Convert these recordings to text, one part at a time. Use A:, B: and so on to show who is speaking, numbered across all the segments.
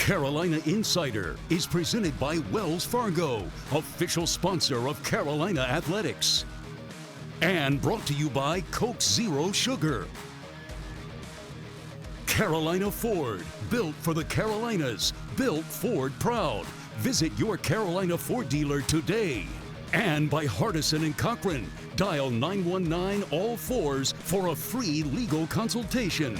A: Carolina Insider is presented by Wells Fargo, official sponsor of Carolina Athletics. And brought to you by Coke Zero Sugar. Carolina Ford, built for the Carolinas, built Ford proud. Visit your Carolina Ford dealer today. And by Hardison and Cochran, dial 919 all fours for a free legal consultation.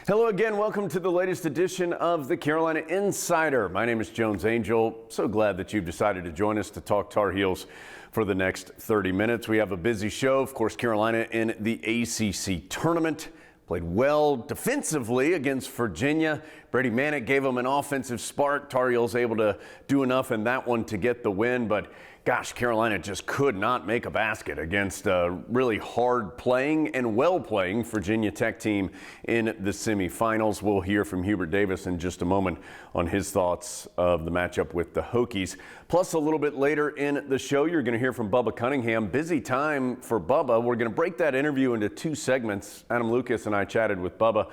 B: Hello again, welcome to the latest edition of the Carolina Insider. My name is Jones Angel. So glad that you've decided to join us to talk Tar Heels for the next 30 minutes. We have a busy show. Of course, Carolina in the ACC tournament. Played well defensively against Virginia. Brady Manick gave them an offensive spark. Tar Heels able to do enough in that one to get the win, but gosh, Carolina just could not make a basket against a really hard playing and well playing Virginia Tech team in the semifinals. We'll hear from Hubert Davis in just a moment on his thoughts of the matchup with the Hokies. Plus, a little bit later in the show, you're going to hear from Bubba Cunningham. Busy time for Bubba. We're going to break that interview into two segments. Adam Lucas and I chatted with Bubba.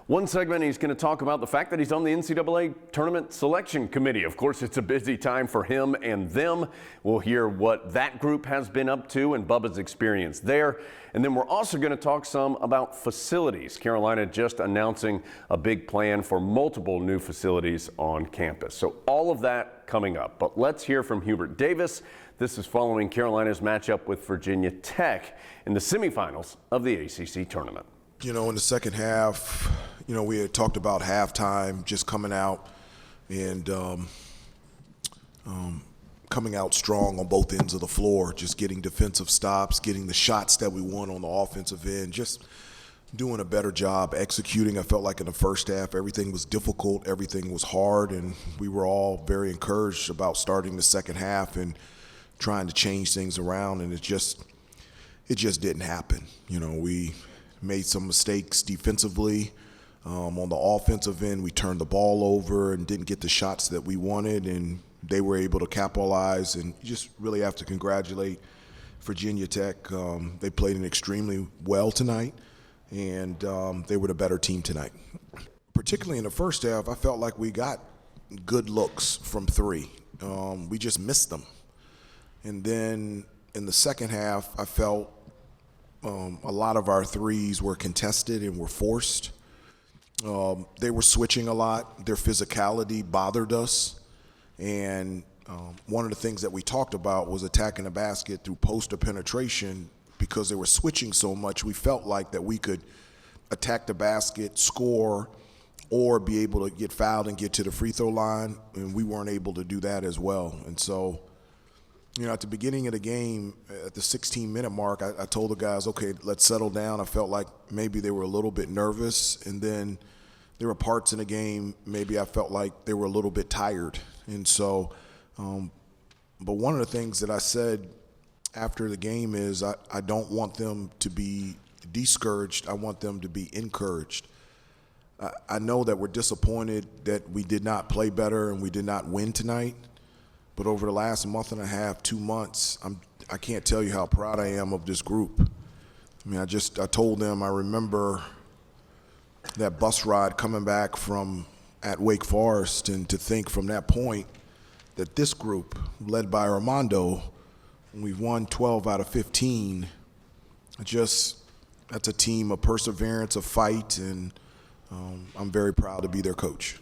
B: One segment, he's going to talk about the fact that he's on the NCAA Tournament Selection Committee. Of course, it's a busy time for him and them. We'll hear what that group has been up to and Bubba's experience there. And then we're also going to talk some about facilities. Carolina just announcing a big plan for multiple new facilities on campus. So all of that coming up. But let's hear from Hubert Davis. This is following Carolina's matchup with Virginia Tech in the semifinals of the ACC tournament.
C: You know, in the second half, we had talked about halftime, just coming out and coming out strong on both ends of the floor, just getting defensive stops, getting the shots that we want on the offensive end, just doing a better job executing. I felt like in the first half, everything was difficult, everything was hard, and we were all very encouraged about starting the second half and trying to change things around, and it just didn't happen. We made some mistakes defensively. On the offensive end, we turned the ball over and didn't get the shots that we wanted, and they were able to capitalize. And you just really have to congratulate Virginia Tech. They played an extremely well tonight, and they were the better team tonight. Particularly in the first half, I felt like we got good looks from three. We just missed them. And then in the second half, I felt a lot of our threes were contested and were forced. They were switching a lot. Their physicality bothered us. And one of the things that we talked about was attacking the basket through poster penetration. Because they were switching so much, we felt like that we could attack the basket, score, or be able to get fouled and get to the free throw line. And we weren't able to do that as well. And so, at the beginning of the game, at the 16-minute mark, I told the guys, okay, let's settle down. I felt like maybe they were a little bit nervous. And then there were parts in the game, maybe I felt like they were a little bit tired. And so, but one of the things that I said after the game is I don't want them to be discouraged. I want them to be encouraged. I know that we're disappointed that we did not play better and we did not win tonight. But over the last month and a half, 2 months, I can't tell you how proud I am of this group. I told them, I remember that bus ride coming back from at Wake Forest, and to think from that point that this group, led by Armando, we've won 12 out of 15. That's a team of perseverance, of fight, and I'm very proud to be their coach.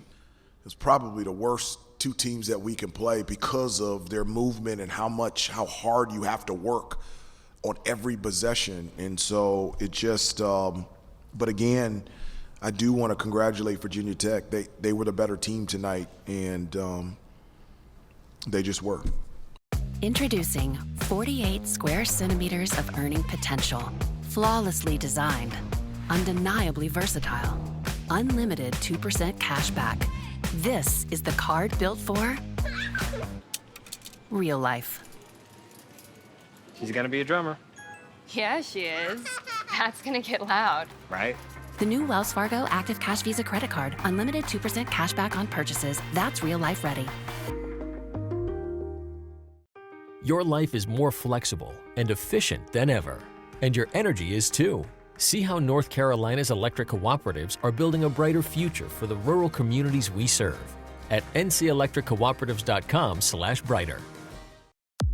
C: It's probably the worst two teams that we can play because of their movement and how hard you have to work on every possession. And so it just, but again, I do want to congratulate Virginia Tech. They were the better team tonight, and they just were.
D: Introducing 48 square centimeters of earning potential. Flawlessly designed, undeniably versatile, unlimited 2% cash back. This is the card built for real life.
E: She's gonna be a drummer.
F: Yeah, she is. That's gonna get loud.
E: Right?
D: The new Wells Fargo Active Cash Visa credit card. Unlimited 2% cash back on purchases. That's real life ready.
G: Your life is more flexible and efficient than ever, and your energy is too. See how North Carolina's electric cooperatives are building a brighter future for the rural communities we serve at ncelectriccooperatives.com/brighter.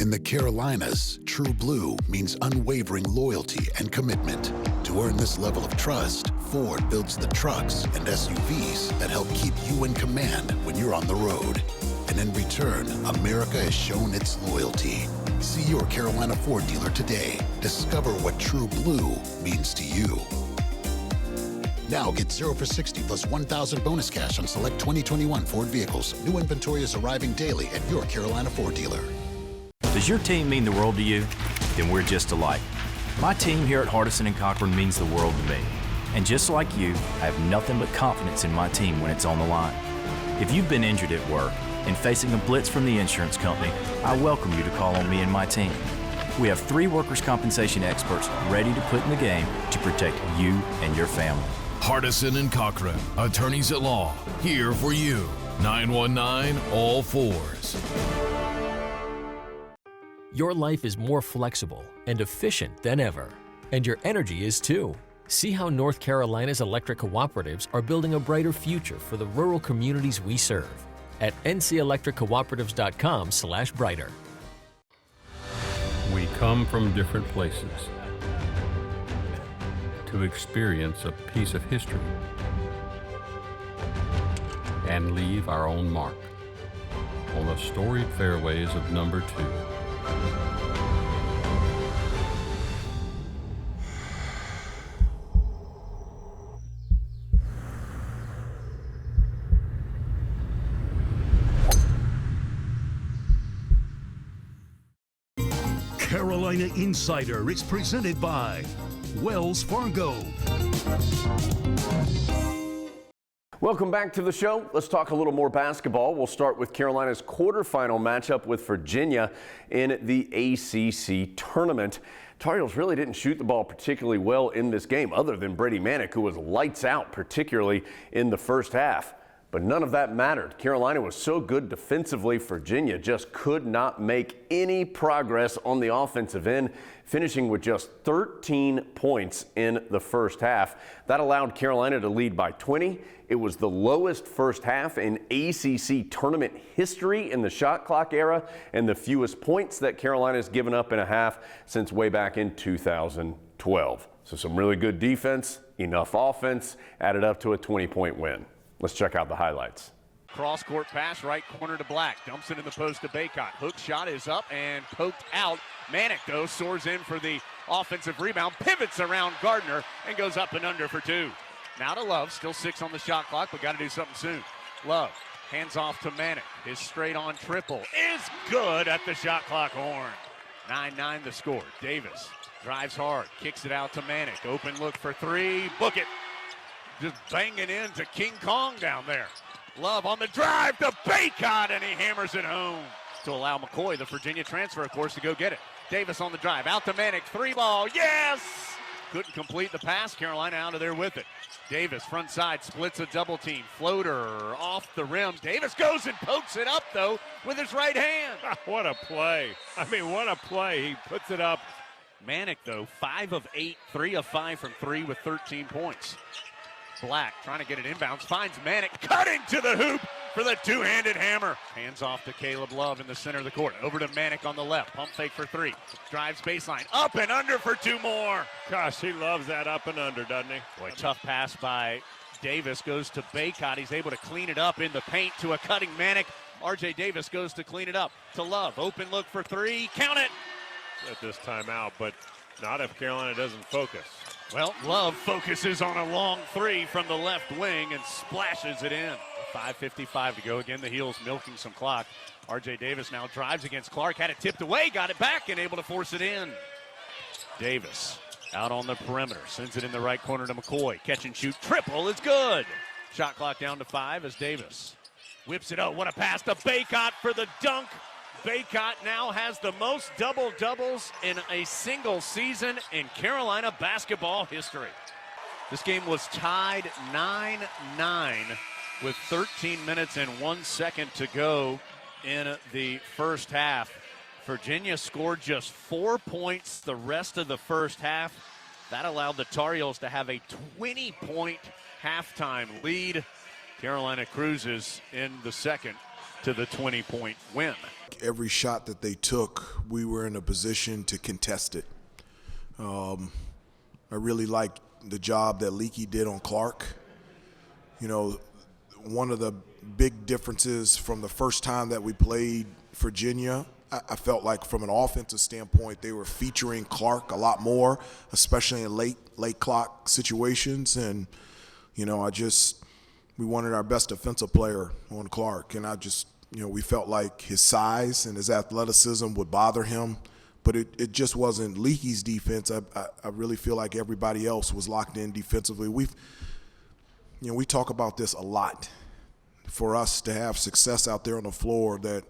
H: In the Carolinas, True Blue means unwavering loyalty and commitment. To earn this level of trust, Ford builds the trucks and SUVs that help keep you in command when you're on the road. And in return, America has shown its loyalty. See your Carolina Ford dealer today. Discover what True Blue means to you. Now get 0 for 60 plus 1,000 bonus cash on select 2021 Ford vehicles. New inventory is arriving daily at your Carolina Ford dealer.
I: Does your team mean the world to you? Then we're just alike. My team here at Hardison & Cochran means the world to me. And just like you, I have nothing but confidence in my team when it's on the line. If you've been injured at work and facing a blitz from the insurance company, I welcome you to call on me and my team. We have 3 workers' compensation experts ready to put in the game to protect you and your family.
J: Hardison & Cochran, attorneys at law, here for you. 919 all fours.
G: Your life is more flexible and efficient than ever, and your energy is too. See how North Carolina's electric cooperatives are building a brighter future for the rural communities we serve at ncelectriccooperatives.com/brighter.
K: We come from different places to experience a piece of history and leave our own mark on the storied fairways of number 2.
A: Carolina Insider is presented by Wells Fargo.
B: Welcome back to the show. Let's talk a little more basketball. We'll start with Carolina's quarterfinal matchup with Virginia in the ACC tournament. Tar Heels really didn't shoot the ball particularly well in this game, other than Brady Manick, who was lights out, particularly in the first half. But none of that mattered. Carolina was so good defensively, Virginia just could not make any progress on the offensive end, finishing with just 13 points in the first half. That allowed Carolina to lead by 20. It was the lowest first half in ACC tournament history in the shot clock era, and the fewest points that Carolina has given up in a half since way back in 2012. So some really good defense, enough offense, added up to a 20-point win. Let's check out the highlights.
L: Cross-court pass, right corner to Black. Dumps it in the post to Baycott. Hook shot is up and poked out. Manick, though, soars in for the offensive rebound. Pivots around Gardner and goes up and under for 2. Now to Love. Still 6 on the shot clock, but got to do something soon. Love hands off to Manick. His straight-on triple is good at the shot clock horn. 9-9 the score. Davis drives hard. Kicks it out to Manick. Open look for 3. Book it. Just banging into King Kong down there. Love on the drive to Baycott, and he hammers it home to allow McCoy, the Virginia transfer, of course, to go get it. Davis on the drive, out to Manick, 3-ball, yes! Couldn't complete the pass, Carolina out of there with it. Davis, front side, splits a double team, floater off the rim. Davis goes and pokes it up, though, with his right hand.
K: What a play. I mean, what a play. He puts it up.
L: Manick, though, 5 of 8, 3 of 5 from 3 with 13 points. Black trying to get it inbounds, finds Manick, cutting to the hoop for the two-handed hammer. Hands off to Caleb Love in the center of the court. Over to Manick on the left, pump fake for 3. Drives baseline, up and under for 2 more.
K: Gosh, he loves that up and under, doesn't he?
L: Boy, tough pass by Davis, goes to Baycott. He's able to clean it up in the paint to a cutting Manick. R.J. Davis goes to clean it up to Love. Open look for 3, count it.
K: At this time out, but not if Carolina doesn't focus.
L: Well, Love focuses on a long 3 from the left wing and splashes it in. 5:55 to go. Again, the Heels milking some clock. R.J. Davis now drives against Clark. Had it tipped away, got it back, and able to force it in. Davis out on the perimeter. Sends it in the right corner to McCoy. Catch and shoot. Triple is good. Shot clock down to 5 as Davis whips it out. What a pass to Baycott for the dunk. Baycott now has the most double-doubles in a single season in Carolina basketball history. This game was tied 9-9 with 13 minutes and 1 second to go in the first half. Virginia scored just 4 points the rest of the first half. That allowed the Tar Heels to have a 20-point halftime lead. Carolina cruises in the second to the 20-point win.
C: Every shot that they took, we were in a position to contest it. I really like the job that Leaky did on Clark. You know, one of the big differences from the first time that we played Virginia, I felt like from an offensive standpoint, they were featuring Clark a lot more, especially in late clock situations. And, you know, we wanted our best defensive player on Clark. And we felt like his size and his athleticism would bother him. But it just wasn't Leaky's defense. I really feel like everybody else was locked in defensively. We talk about this a lot. For us to have success out there on the floor, that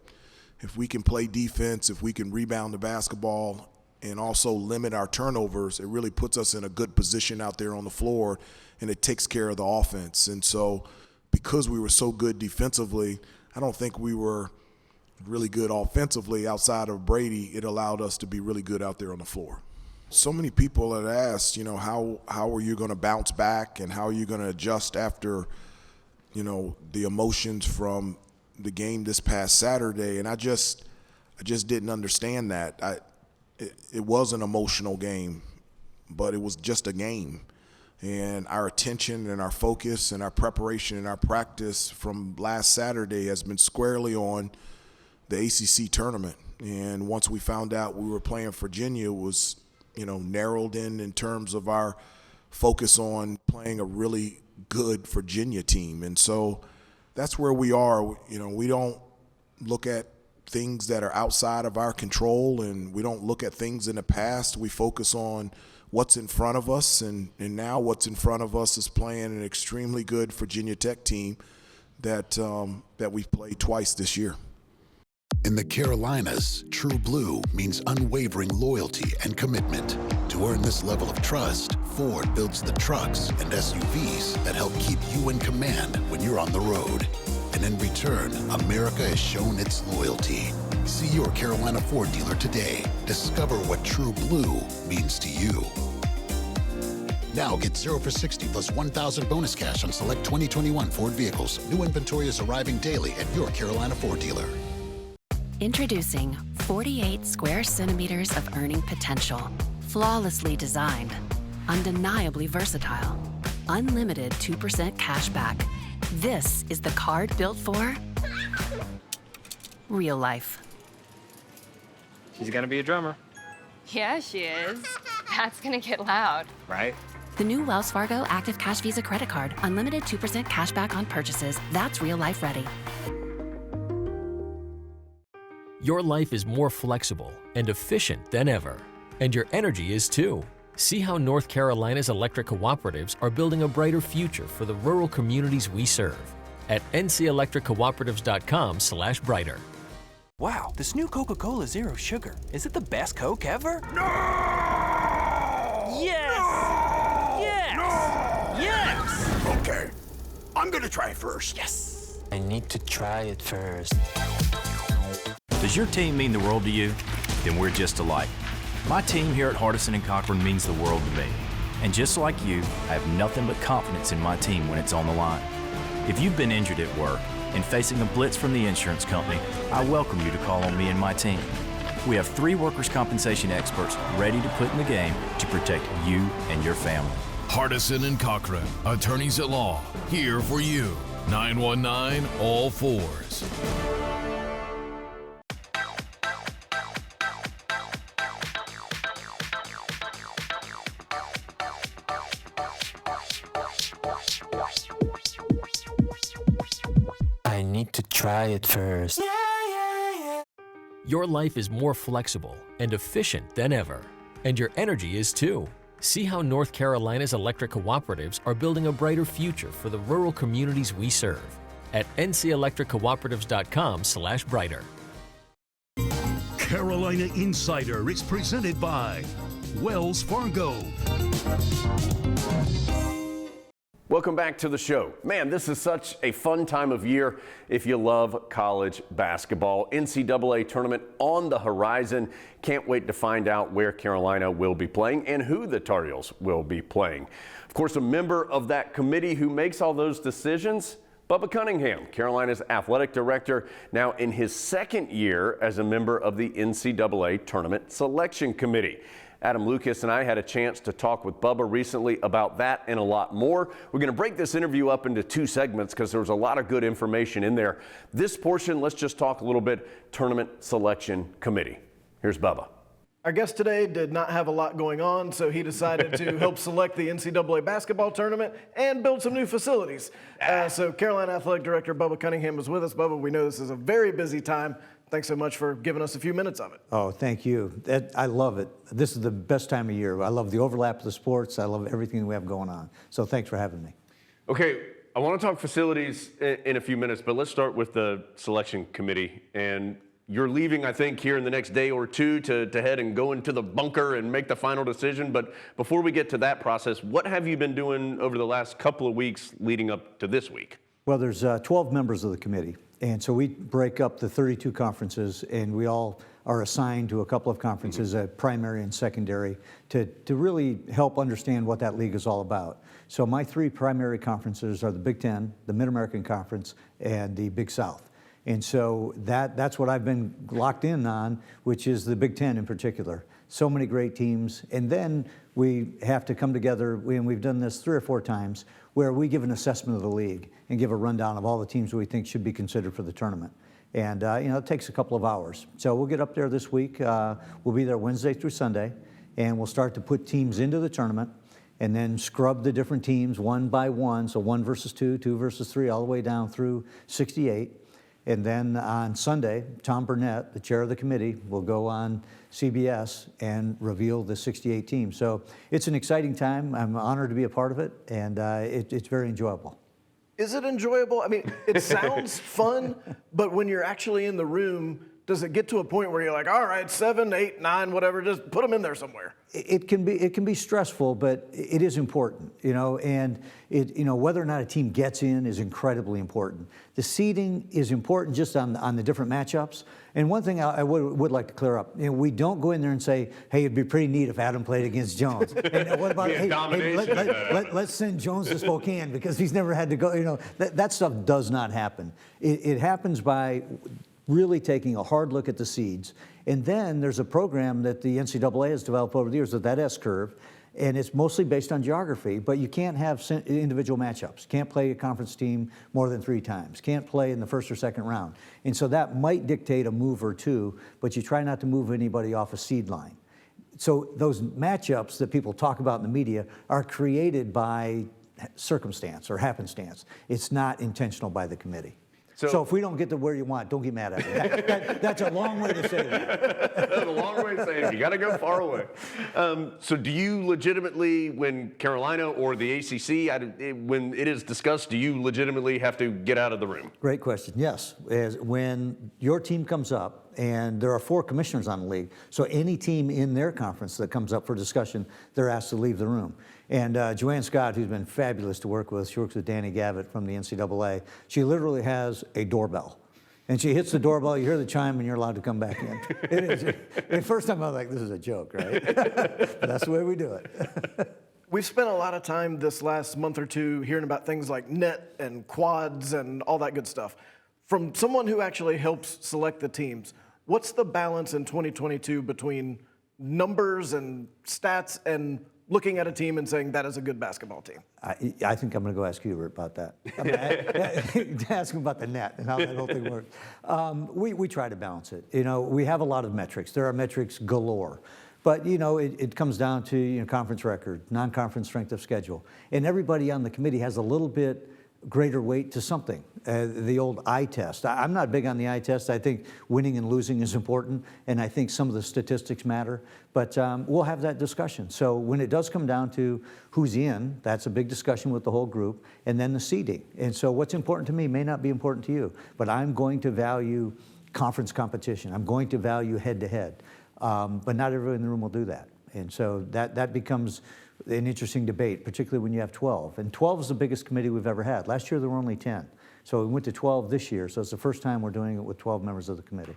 C: if we can play defense, if we can rebound the basketball and also limit our turnovers, it really puts us in a good position out there on the floor, and it takes care of the offense. And so because we were so good defensively, I don't think we were really good offensively outside of Brady. It allowed us to be really good out there on the floor. So many people had asked, how are you going to bounce back and how are you going to adjust after, the emotions from the game this past Saturday, and I just didn't understand that. It was an emotional game, but it was just a game. And our attention and our focus and our preparation and our practice from last Saturday has been squarely on the ACC tournament. And once we found out we were playing Virginia, it was, narrowed in terms of our focus on playing a really good Virginia team. And so that's where we are. We don't look at things that are outside of our control, and we don't look at things in the past. We focus on what's in front of us, and now what's in front of us is playing an extremely good Virginia Tech team that we've played twice this year.
H: In the Carolinas, True Blue means unwavering loyalty and commitment. To earn this level of trust, Ford builds the trucks and SUVs that help keep you in command when you're on the road. And in return, America has shown its loyalty. See your Carolina Ford dealer today. Discover what True Blue means to you. Now get 0 for 60 plus 1,000 bonus cash on select 2021 Ford vehicles. New inventory is arriving daily at your Carolina Ford dealer.
D: Introducing 48 square centimeters of earning potential. Flawlessly designed, undeniably versatile, unlimited 2% cash back. This is the card built for real life.
E: She's gonna be a drummer.
F: Yeah, she is. That's gonna get loud.
E: Right?
D: The new Wells Fargo Active Cash Visa credit card. Unlimited 2% cash back on purchases. That's real life ready.
G: Your life is more flexible and efficient than ever, and your energy is too. See how North Carolina's electric cooperatives are building a brighter future for the rural communities we serve at ncelectriccooperatives.com/brighter.
M: Wow, this new Coca-Cola Zero Sugar. Is it the best Coke ever?
J: No!
M: Yes!
J: No!
M: Yes!
J: No!
M: Yes!
J: Okay, I'm gonna try it first.
M: Yes! I need to try it first.
I: Does your team mean the world to you? Then we're just alike. My team here at Hardison and Cochran means the world to me. And just like you, I have nothing but confidence in my team when it's on the line. If you've been injured at work and facing a blitz from the insurance company, I welcome you to call on me and my team. We have 3 workers' compensation experts ready to put in the game to protect you and your family.
J: Hardison and Cochran, attorneys at law, here for you. 919 all fours.
M: I need to try it first.
G: Your life is more flexible and efficient than ever, and your energy is too. See how North Carolina's electric cooperatives are building a brighter future for the rural communities we serve at ncelectriccooperatives.com/brighter.
A: Carolina Insider is presented by Wells Fargo.
B: Welcome back to the show. Man, this is such a fun time of year if you love college basketball. NCAA tournament on the horizon. Can't wait to find out where Carolina will be playing and who the Tar Heels will be playing. Of course, a member of that committee who makes all those decisions, Bubba Cunningham, Carolina's athletic director, now in his second year as a member of the NCAA Tournament Selection Committee. Adam Lucas and I had a chance to talk with Bubba recently about that and a lot more. We're going to break this interview up into two segments because there was a lot of good information in there. This portion, let's just talk a little bit Tournament Selection Committee. Here's Bubba.
N: Our guest today did not have a lot going on, so he decided to help select the NCAA basketball tournament and build some new facilities. So Carolina Athletic Director Bubba Cunningham is with us. Bubba, we know this is a very busy time. Thanks so much for giving us a few minutes of it.
O: Oh, thank you. I love it. This is the best time of year. I love the overlap of the sports. I love everything we have going on. So thanks for having me.
B: Okay, I want to talk facilities in a few minutes, but let's start with the selection committee. And you're leaving, I think, here in the next day or two to head and go into the bunker and make the final decision. But before we get to that process, what have you been doing over the last couple of weeks leading up to this week?
O: Well, there's 12 members of the committee. And so we break up the 32 conferences, and we all are assigned to a couple of conferences, primary and secondary, to really help understand what that league is all about. So my three primary conferences are the Big Ten, the Mid-American Conference, and the Big South. And so that's what I've been locked in on, which is the Big Ten in particular. So many great teams. And then we have to come together, and we've done this 3 or 4 times, where we give an assessment of the league and give a rundown of all the teams we think should be considered for the tournament. And it takes a couple of hours. So we'll get up there this week. We'll be there Wednesday through Sunday, and we'll start to put teams into the tournament and then scrub the different teams one by one. So 1 versus 2, 2 versus 3, all the way down through 68. And then on Sunday, Tom Burnett, the chair of the committee, will go on CBS and reveal the 68 teams. So it's an exciting time. I'm honored to be a part of it, and it's very enjoyable.
N: Is it enjoyable? I mean, it sounds fun, but when you're actually in the room, does it get to a point where you're like, all right, 7, 8, 9, whatever, just put them in there somewhere?
O: It can be stressful, but it is important, and whether or not a team gets in is incredibly important. The seeding is important just on the different matchups. And one thing I would like to clear up, we don't go in there and say, hey, it'd be pretty neat if Adam played against Jones. And what about, let's send Jones to Spokane because he's never had to go, that stuff does not happen. It happens by really taking a hard look at the seeds. And then there's a program that the NCAA has developed over the years with that S-curve, and it's mostly based on geography, but you can't have individual matchups. Can't play a conference team more than 3 times. Can't play in the first or second round. And so that might dictate a move or two, but you try not to move anybody off a seed line. So those matchups that people talk about in the media are created by circumstance or happenstance. It's not intentional by the committee. So if we don't get to where you want, don't get mad at me. That's a long way to say that.
B: That's a long way to say it. You got to go far away. So do you legitimately, when Carolina or the ACC, when it is discussed, do you legitimately have to get out of the room?
O: Great question. Yes. When your team comes up, and there are 4 commissioners on the league, so any team in their conference that comes up for discussion, they're asked to leave the room. And Joanne Scott, who's been fabulous to work with, she works with Danny Gavitt from the NCAA. She literally has a doorbell. And she hits the doorbell, you hear the chime, and you're allowed to come back in. It is. The first time I was like, this is a joke, right? But that's the way we do it.
N: We've spent a lot of time this last month or two hearing about things like net and quads and all that good stuff. From someone who actually helps select the teams, what's the balance in 2022 between numbers and stats and looking at a team and saying that is a good basketball team?
O: I think I'm going to go ask Hubert about that. Ask him about the net and how that whole thing works. We try to balance it. We have a lot of metrics. There are metrics galore. But, it comes down to conference record, non-conference strength of schedule. And everybody on the committee has a little bit greater weight to something, the old eye test. I'm not big on the eye test. I think winning and losing is important, and I think some of the statistics matter, but we'll have that discussion. So when it does come down to who's in, that's a big discussion with the whole group, and then the seeding. And so what's important to me may not be important to you, but I'm going to value conference competition. I'm going to value head-to-head, but not everyone in the room will do that. And so that becomes an interesting debate, particularly when you have 12. And 12 is the biggest committee we've ever had. Last year there were only 10. So we went to 12 this year, so it's the first time we're doing it with 12 members of the committee.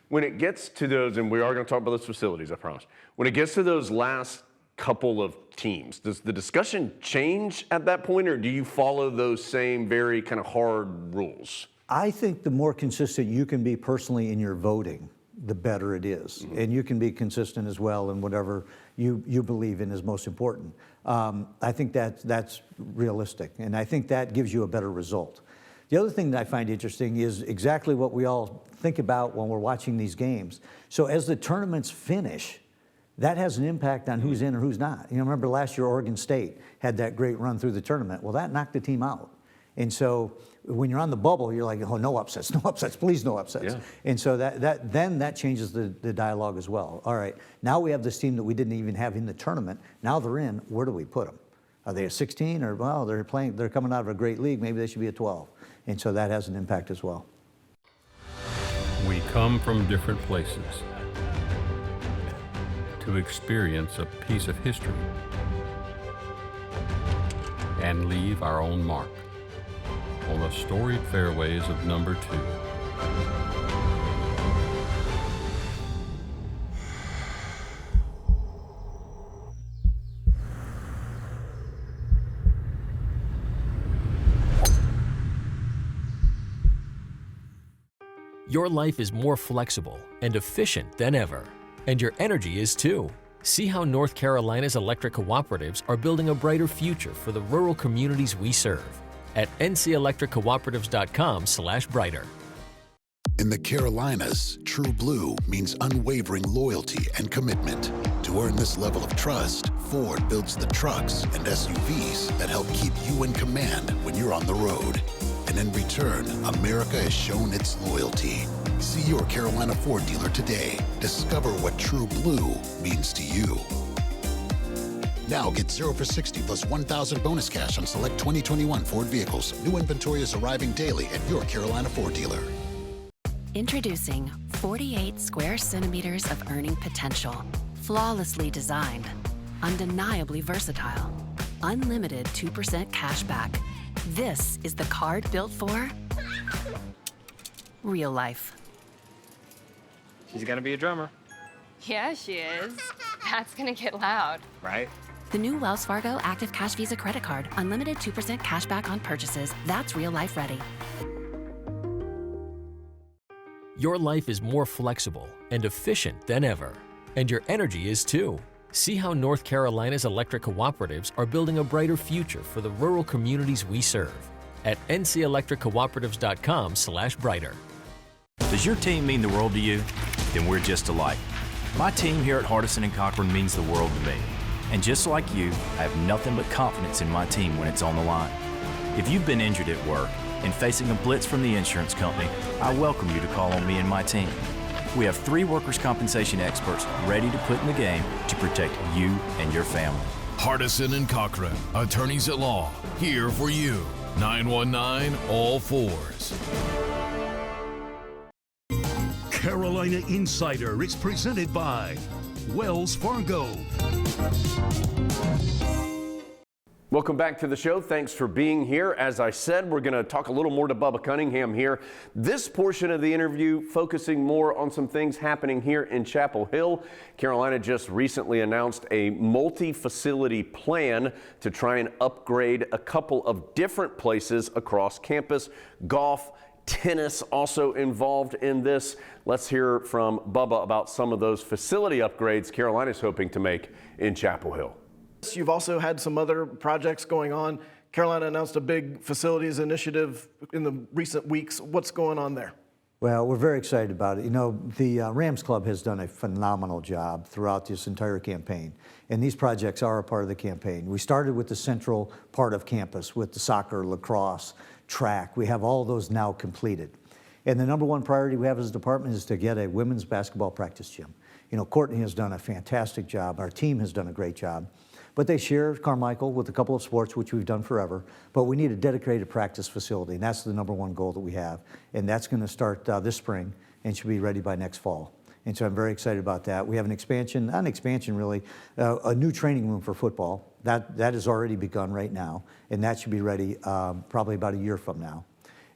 B: When it gets to those, and we are going to talk about those facilities, I promise. When it gets to those last couple of teams, does the discussion change at that point, or do you follow those same very kind of hard rules?
O: I think the more consistent you can be personally in your voting, the better it is. And you can be consistent as well in whatever you believe in is most important. I think that's realistic, and I think that gives you a better result. The other thing that I find interesting is exactly what we all think about when we're watching these games. So as the tournaments finish, that has an impact on who's in or who's not. You know, remember last year Oregon State had that great run through the tournament. Well, that knocked the team out. And so when you're on the bubble, you're like, oh, no upsets, please no upsets. Yeah. And so then that changes the dialogue as well. All right, now we have this team that we didn't even have in the tournament. Now they're in, where do we put them? Are they a 16 or, well, they're coming out of a great league, maybe they should be a 12. And so that has an impact as well.
K: We come from different places to experience a piece of history and leave our own mark on the storied fairways of number 2.
G: Your life is more flexible and efficient than ever, and your energy is too. See how North Carolina's electric cooperatives are building a brighter future for the rural communities we serve at ncelectriccooperatives.com/brighter.
H: In the Carolinas, True Blue means unwavering loyalty and commitment. To earn this level of trust, Ford builds the trucks and SUVs that help keep you in command when you're on the road. And in return, America has shown its loyalty. See your Carolina Ford dealer today. Discover what True Blue means to you. Now get 0 for 60 plus 1,000 bonus cash on select 2021 Ford vehicles. New inventory is arriving daily at your Carolina Ford dealer.
D: Introducing 48 square centimeters of earning potential. Flawlessly designed, undeniably versatile, unlimited 2% cash back. This is the card built for real life.
E: She's gonna be a drummer.
F: Yeah, she is. That's gonna get loud.
E: Right?
D: The new Wells Fargo Active Cash Visa credit card. Unlimited 2% cash back on purchases. That's real life ready.
G: Your life is more flexible and efficient than ever, and your energy is too. See how North Carolina's electric cooperatives are building a brighter future for the rural communities we serve at ncelectriccooperatives.com/brighter.
I: Does your team mean the world to you? Then we're just alike. My team here at Hardison and Cochran means the world to me. And just like you, I have nothing but confidence in my team when it's on the line. If you've been injured at work and facing a blitz from the insurance company, I welcome you to call on me and my team. We have 3 workers' compensation experts ready to put in the game to protect you and your family.
J: Hardison and Cochran, attorneys at law, here for you. 919 all fours.
A: Carolina Insider is presented by Wells Fargo.
B: Welcome back to the show. Thanks for being here. As I said, we're going to talk a little more to Bubba Cunningham here. This portion of the interview focusing more on some things happening here in Chapel Hill. Carolina just recently announced a multi-facility plan to try and upgrade a couple of different places across campus. Golf, tennis also involved in this. Let's hear from Bubba about some of those facility upgrades Carolina's hoping to make in Chapel Hill.
N: You've also had some other projects going on. Carolina announced a big facilities initiative in the recent weeks. What's going on there?
O: Well, we're very excited about it. You know, the Rams Club has done a phenomenal job throughout this entire campaign, and these projects are a part of the campaign. We started with the central part of campus with the soccer, lacrosse, track. We have all those now completed. And the number one priority we have as a department is to get a women's basketball practice gym. You know, Courtney has done a fantastic job. Our team has done a great job. But they share Carmichael with a couple of sports, which we've done forever. But we need a dedicated practice facility, and that's the number one goal that we have. And that's going to start this spring and should be ready by next fall. And so I'm very excited about that. We have an expansion, not an expansion really, a new training room for football. That has already begun right now, and that should be ready probably about a year from now.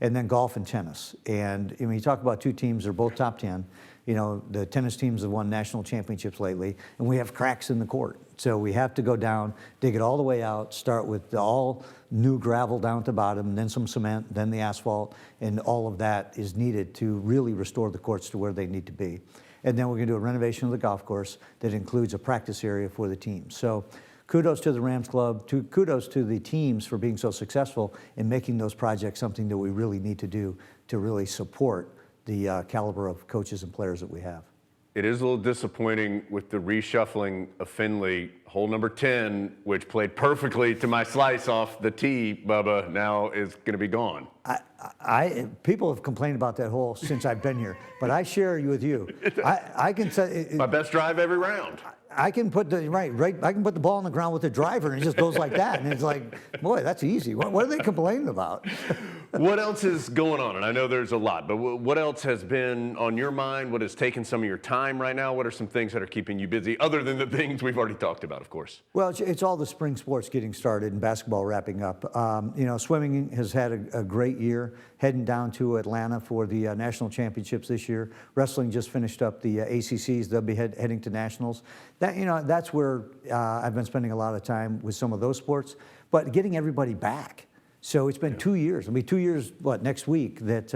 O: And then golf and tennis. And when you talk about two teams, they're both top 10. You know, the tennis teams have won national championships lately, and we have cracks in the court. So we have to go down, dig it all the way out, start with all new gravel down at the bottom, and then some cement, then the asphalt, and all of that is needed to really restore the courts to where they need to be. And then we're going to do a renovation of the golf course that includes a practice area for the team. So kudos to the Rams Club, kudos to the teams for being so successful in making those projects something that we really need to do to really support the caliber of coaches and players that we have.
B: It is a little disappointing with the reshuffling of Finley. Hole number 10, which played perfectly to my slice off the tee, Bubba, now is going to be gone.
O: People have complained about that hole since I've been here, but I share with you. I can say
B: my best drive every round.
O: I can put the I can put the ball on the ground with the driver, and it just goes like that. And it's like, boy, that's easy. What are they complaining about?
B: What else is going on? And I know there's a lot, but what else has been on your mind? What has taken some of your time right now? What are some things that are keeping you busy, other than the things we've already talked about, of course?
O: Well, it's all the spring sports getting started and basketball wrapping up. You know, swimming has had a great year, heading down to Atlanta for the national championships this year. Wrestling just finished up the ACCs. They'll be heading to nationals. That's where I've been spending a lot of time with some of those sports, but getting everybody back. So it's been 2 years. It'll be 2 years, next week that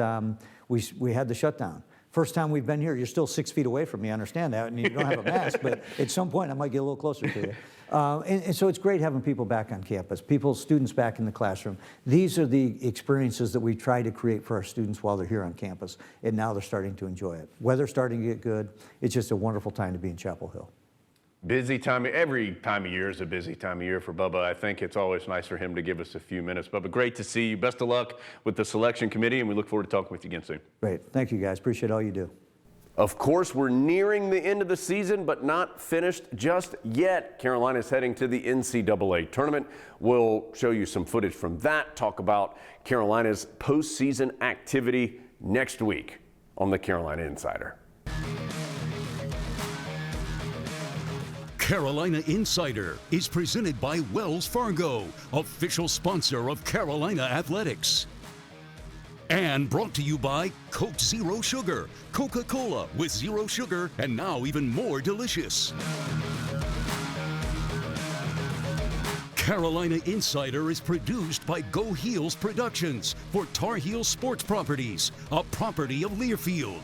O: we had the shutdown. First time we've been here, you're still 6 feet away from me, I understand that, and you don't have a mask, but at some point I might get a little closer to you. And so it's great having people back on campus, students back in the classroom. These are the experiences that we try to create for our students while they're here on campus, and now they're starting to enjoy it. Weather's starting to get good. It's just a wonderful time to be in Chapel Hill.
B: Busy time, every time of year is a busy time of year for Bubba. I think it's always nice for him to give us a few minutes. Bubba, great to see you. Best of luck with the selection committee, and we look forward to talking with you again soon.
O: Great. Thank you, guys. Appreciate all you do.
B: Of course, we're nearing the end of the season, but not finished just yet. Carolina's heading to the NCAA tournament. We'll show you some footage from that, talk about Carolina's postseason activity next week on the Carolina Insider.
A: Carolina Insider is presented by Wells Fargo, official sponsor of Carolina Athletics. And brought to you by Coke Zero Sugar, Coca-Cola with zero sugar and now even more delicious. Carolina Insider is produced by Go Heels Productions for Tar Heel Sports Properties, a property of Learfield.